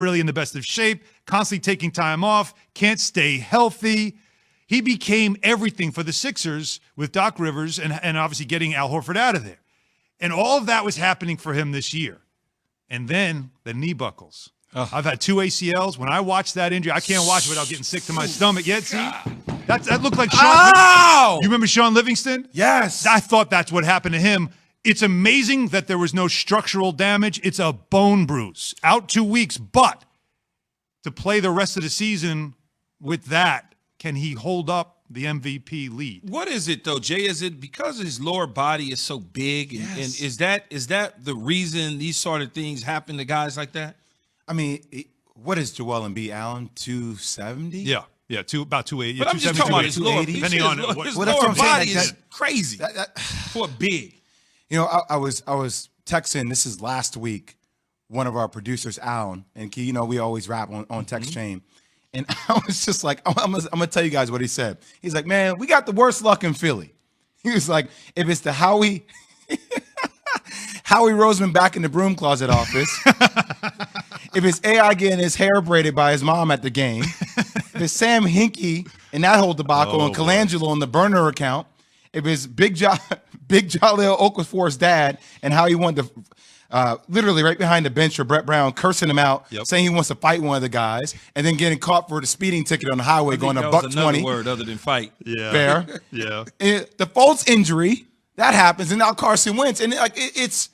really in the best of shape, constantly taking time off, can't stay healthy. He became everything for the Sixers with Doc Rivers and obviously getting Al Horford out of there. And all of that was happening for him this year. And then the knee buckles. I've had 2 ACLs. When I watch that injury, I can't watch it without getting sick to my stomach. Yet, see? That looked like Sean. Ow! You remember Sean Livingston? Yes. I thought that's what happened to him. It's amazing that there was no structural damage. It's a bone bruise. Out 2 weeks, but to play the rest of the season with that, can he hold up the MVP lead? What is it, though, Jay? Is it because his lower body is so big? And, Yes. and is that the reason these sort of things happen to guys like that? I mean, what is Joel Embiid, Allen? 270? Yeah, about 280. But I'm just talking about his lower, depending on his Well, that's what lower I'm saying, body like is crazy for a big. You know, I was texting, this is last week, one of our producers, Alan, and you know, we always rap on text chain. And I was just like, I'm gonna tell you guys what he said. He's like, man, we got the worst luck in Philly. He was like, if it's the Howie Roseman back in the broom closet office, if it's AI getting his hair braided by his mom at the game, if it's Sam Hinkie and that whole debacle and Colangelo on the burner account, if it's Big Jaleel Okafor's dad and how he wanted to literally right behind the bench for Brett Brown, cursing him out, saying he wants to fight one of the guys, and then getting caught for the speeding ticket on the highway going to $120. Word other than fight. Yeah. Fair. Yeah. The Fultz injury, that happens, and now Carson Wentz. And like it's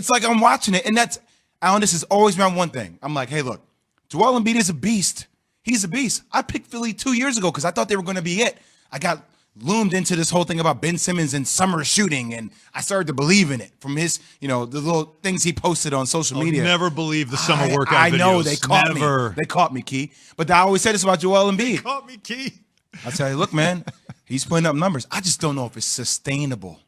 like I'm watching it, and that's Alan, this has always been one thing. I'm like, hey, look, Joel Embiid is a beast. He's a beast. I picked Philly 2 years ago because I thought they were going to be it. I got loomed into this whole thing about Ben Simmons and summer shooting, and I started to believe in it from his, you know, the little things he posted on social media. Never believe the summer workout I know, videos. they caught me. They caught me, Key. But I always said this about Joel Embiid. Caught me, Key. I tell you, look, man, he's putting up numbers. I just don't know if it's sustainable.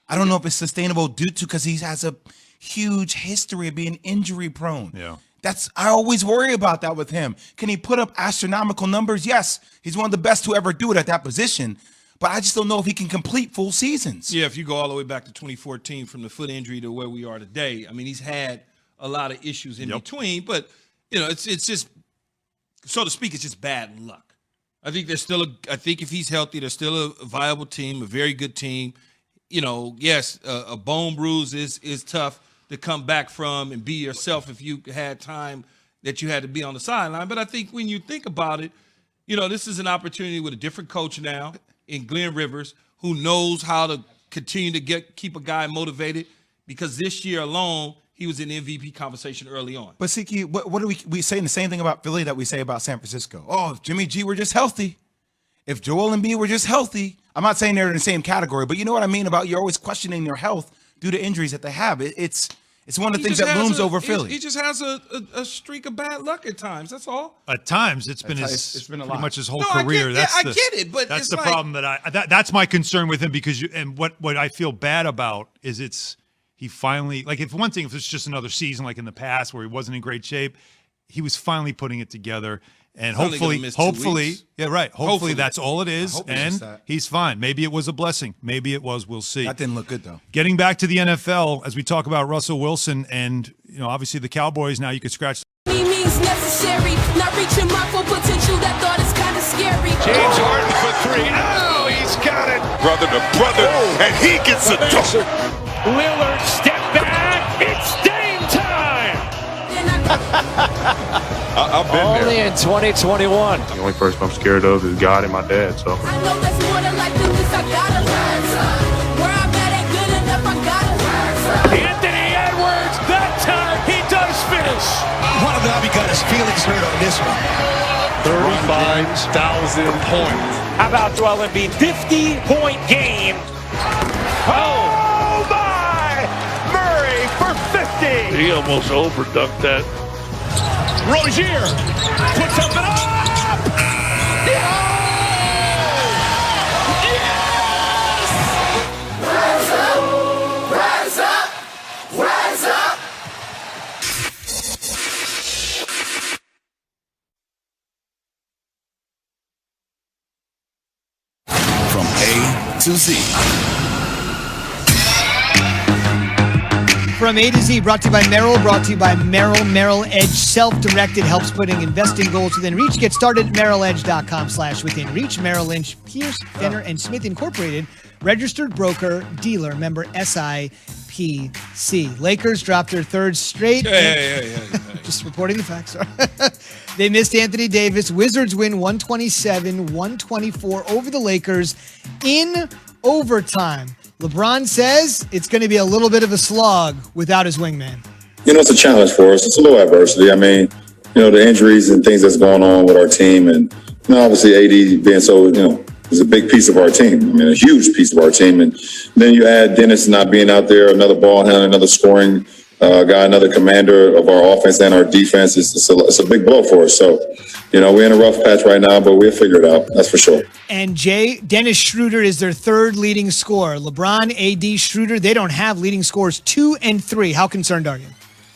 I don't know if it's sustainable because he has a huge history of being injury prone. Yeah. I always worry about that with him. Can he put up astronomical numbers? Yes. He's one of the best to ever do it at that position. But I just don't know if he can complete full seasons. Yeah, if you go all the way back to 2014 from the foot injury to where we are today, I mean, he's had a lot of issues in between. But, you know, it's just, so to speak, it's just bad luck. I think I think if he's healthy, there's still a viable team, a very good team. You know, yes, a bone bruise is tough to come back from and be yourself if you had time that you had to be on the sideline. But I think when you think about it, you know, this is an opportunity with a different coach now in Glenn Rivers, who knows how to continue to keep a guy motivated, because this year alone, he was in MVP conversation early on. But Siki, what are we saying the same thing about Philly that we say about San Francisco? Oh, if Jimmy G were just healthy. If Joel Embiid were just healthy. I'm not saying they're in the same category, but you know what I mean about you're always questioning their health due to injuries that they have. It's one of the things that looms over Philly. He just has a streak of bad luck at times. That's all. At times, it's been pretty much his whole career. I get it, but that's it's the like, problem that's my concern with him, because what I feel bad about is he finally, like, if one thing, if it's just another season like in the past where he wasn't in great shape, he was finally putting it together. And hopefully, yeah, right. Hopefully that's all it is, and he's fine. Maybe it was a blessing. Maybe it was. We'll see. That didn't look good, though. Getting back to the NFL, as we talk about Russell Wilson, and obviously the Cowboys. Now you could scratch. Means necessary, not reaching my full potential. That thought is kind of scary. James Harden for 3. Oh, he's got it. Brother to brother, and he gets a dunk. Lillard, step back. It's Dame time. I've been only there. In 2021. The only person I'm scared of is God and my dad. So I know that's more than life than this. I gotta learn. Where I'm at ain't good enough. I gotta learn. Anthony Edwards, that time he does finish. One of them got his feelings hurt on this one. 35,000 points. How about Joel Embiid? 50-point game. Oh my! Murray for 50. He almost overdunked that. Rozier puts up and up! Yes! Rise up! Rise up! Rise up! From A to Z. From A to Z, brought to you by Merrill, brought to you by Merrill. Merrill Edge, self-directed, helps putting investing goals within reach. Get started at merrilledge.com/within reach. Merrill Lynch, Pierce, Fenner, and Smith Incorporated, registered broker, dealer, member SIPC. Lakers dropped their third straight. Just reporting the facts. They missed Anthony Davis. Wizards win 127-124 over the Lakers in overtime. LeBron says it's going to be a little bit of a slog without his wingman. You know, it's a challenge for us. It's a little adversity. I mean, you know, the injuries and things that's going on with our team. And, you know, obviously AD being so, you know, is a big piece of our team. I mean, a huge piece of our team. And then you add Dennis not being out there, another ball handler, another scoring guy, another commander of our offense and our defense. It's a big blow for us. So, you know, we're in a rough patch right now, but we'll figure it out. That's for sure. And Dennis Schroeder is their third leading scorer. LeBron, AD, Schroeder, they don't have leading scores 2 and 3. How concerned are you?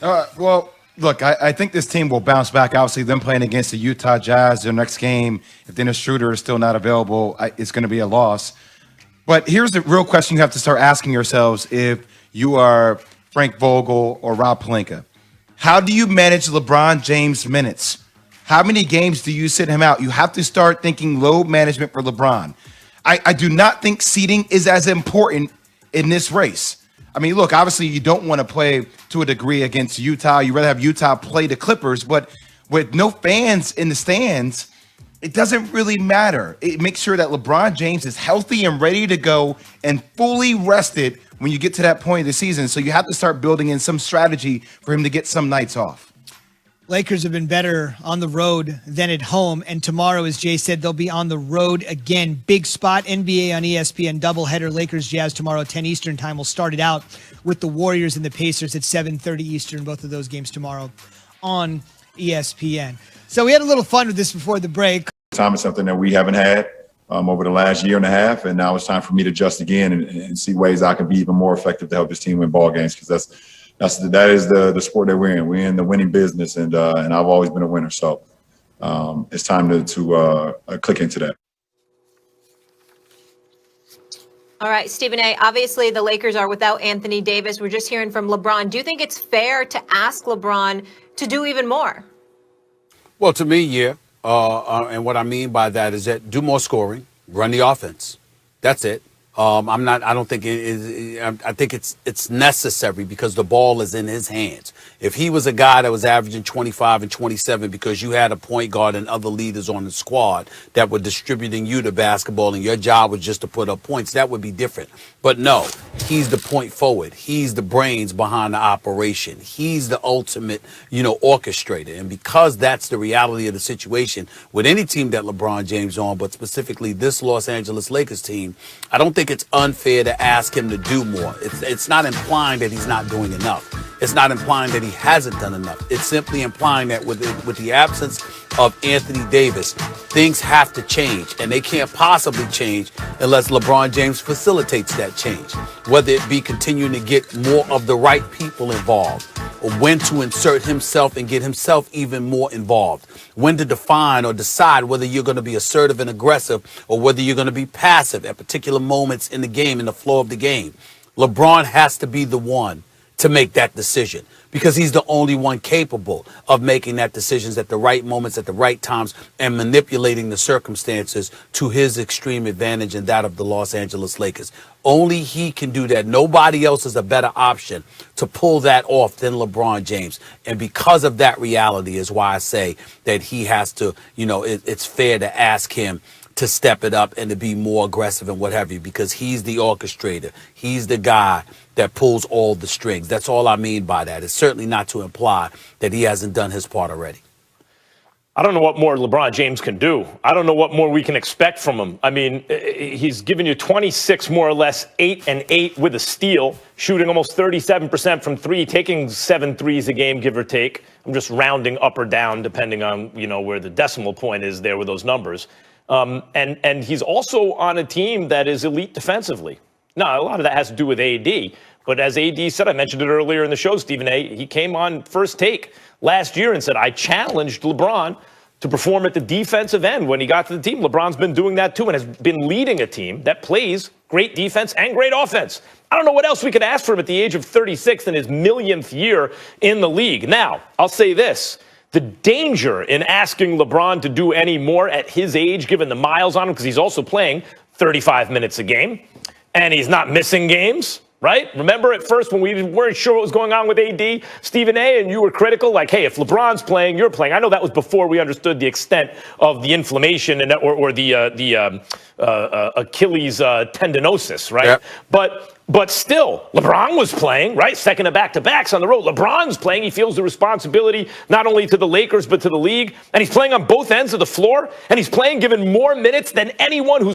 Well, look, I think this team will bounce back. Obviously, them playing against the Utah Jazz, their next game, if Dennis Schroeder is still not available, it's going to be a loss. But here's the real question you have to start asking yourselves if you are Frank Vogel or Rob Pelinka. How do you manage LeBron James minutes? How many games do you sit him out? You have to start thinking load management for LeBron. I do not think seeding is as important in this race. I mean, look, obviously you don't want to play to a degree against Utah. You'd rather have Utah play the Clippers, but with no fans in the stands, it doesn't really matter. It makes sure that LeBron James is healthy and ready to go and fully rested when you get to that point of the season. So you have to start building in some strategy for him to get some nights off. Lakers have been better on the road than at home. And tomorrow, as Jay said, they'll be on the road again. Big spot, NBA on ESPN, doubleheader. Lakers Jazz tomorrow, 10 Eastern time. We'll start it out with the Warriors and the Pacers at 7:30 Eastern. Both of those games tomorrow on ESPN. So we had a little fun with this before the break. Time is something that we haven't had over the last year and a half. And now it's time for me to adjust again and see ways I can be even more effective to help this team win ball games. Because that is the sport that we're in. We're in the winning business, and I've always been a winner. So it's time to click into that. All right, Stephen A., obviously the Lakers are without Anthony Davis. We're just hearing from LeBron. Do you think it's fair to ask LeBron to do even more? Well, to me, yeah. And what I mean by that is that do more scoring, run the offense. That's it. I don't think it is. I think it's necessary because the ball is in his hands. If he was a guy that was averaging 25 and 27 because you had a point guard and other leaders on the squad that were distributing you the basketball and your job was just to put up points, that would be different. But no, he's the point forward. He's the brains behind the operation. He's the ultimate, orchestrator. And because that's the reality of the situation with any team that LeBron James on, but specifically this Los Angeles Lakers team, I don't think it's unfair to ask him to do more. It's not implying that he's not doing enough. It's not implying that he hasn't done enough. It's simply implying that with the absence of Anthony Davis, things have to change, and they can't possibly change unless LeBron James facilitates that change, whether it be continuing to get more of the right people involved, or when to insert himself and get himself even more involved, when to define or decide whether you're going to be assertive and aggressive or whether you're going to be passive at particular moments in the game, in the flow of the game. LeBron has to be the one to make that decision because he's the only one capable of making that decisions at the right moments, at the right times, and manipulating the circumstances to his extreme advantage and that of the Los Angeles Lakers. Only he can do that. Nobody else is a better option to pull that off than LeBron James. And because of that reality is why I say that he has to, it's fair to ask him to step it up and to be more aggressive and what have you, because he's the orchestrator. He's the guy that pulls all the strings. That's all I mean by that. It's certainly not to imply that he hasn't done his part already. I don't know what more LeBron James can do. I don't know what more we can expect from him. I mean, he's given you 26 more or less, 8 and 8 with a steal, shooting almost 37% from three, taking 7 threes a game, give or take. I'm just rounding up or down depending on, where the decimal point is there with those numbers. And he's also on a team that is elite defensively. Now, a lot of that has to do with AD. But as AD said, I mentioned it earlier in the show, Stephen A., he came on First Take last year and said, I challenged LeBron to perform at the defensive end when he got to the team. LeBron's been doing that too and has been leading a team that plays great defense and great offense. I don't know what else we could ask for him at the age of 36 in his millionth year in the league. Now, I'll say this. The danger in asking LeBron to do any more at his age, given the miles on him, because he's also playing 35 minutes a game, and he's not missing games, right? Remember at first when we weren't sure what was going on with AD, Stephen A., and you were critical, like, hey, if LeBron's playing, you're playing. I know that was before we understood the extent of the inflammation and or the Achilles tendinosis, right? Yep. But still, LeBron was playing, right? Second of back-to-backs on the road. LeBron's playing. He feels the responsibility not only to the Lakers but to the league. And he's playing on both ends of the floor. And he's playing given more minutes than anyone who's